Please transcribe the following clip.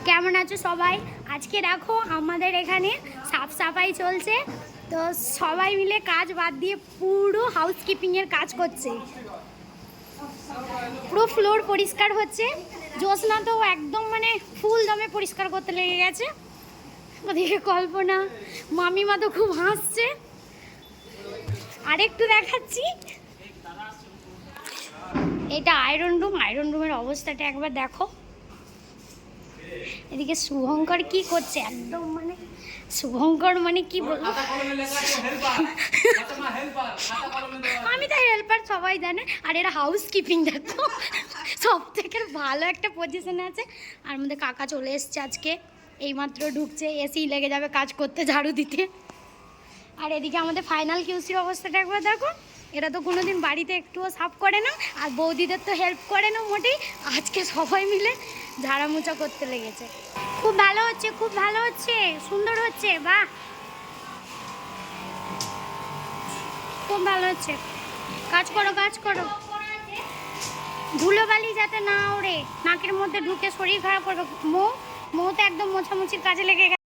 কেমন আছো সবাই? আজকে দেখো আমাদের এখানে সাফ সাফাই চলছে। তো সবাই মিলে কাজ বাদ দিয়ে পুরো হাউসকিপিংয়ের কাজ করছে। পুরো ফ্লোর পরিষ্কার হচ্ছে। জ্যোৎস্না তো একদম মানে ফুল দমে পরিষ্কার করতে লেগে গেছে। ওদিকে কল্পনা মামিমা তো খুব হাসছে। আরেকটু দেখাচ্ছি, এটা আয়রন রুম। আয়রন রুমের অবস্থাটা একবার দেখো। এদিকে শুভঙ্কর কি করছে, একদম মানে শুভঙ্কর মানে কি বলবো, আমি তো হেল্পার সবাই জানে। আর এরা হাউস কিপিং দেখো সব থেকে ভালো একটা পজিশনে আছে। আর মধ্যে কাকা চলে এসছে আজকে, এইমাত্র ঢুকছে, এসি লেগে যাবে কাজ করতে, ঝাড়ু দিতে। আর এদিকে আমাদের ফাইনাল কিউসির অবস্থাটা একবার দেখো। এরা তো কোনোদিন বাড়িতে একটুও সাফ করে না, আর বৌদিদের তো হেল্প করে না মোটেই। আজকে সবাই মিলে ঝাড়া মোছা করতে লেগেছে। খুব ভালো হচ্ছে, খুব ভালো হচ্ছে, সুন্দর হচ্ছে, বাহ খুব ভালো হচ্ছে। কাজ করো, কাজ করো। ধুলোবালি যাতে না ওড়ে, নাকের মধ্যে ঢুকে শরীর খারাপ করবে। মৌ তো একদম মোছামুছির কাজে লেগে গেছে।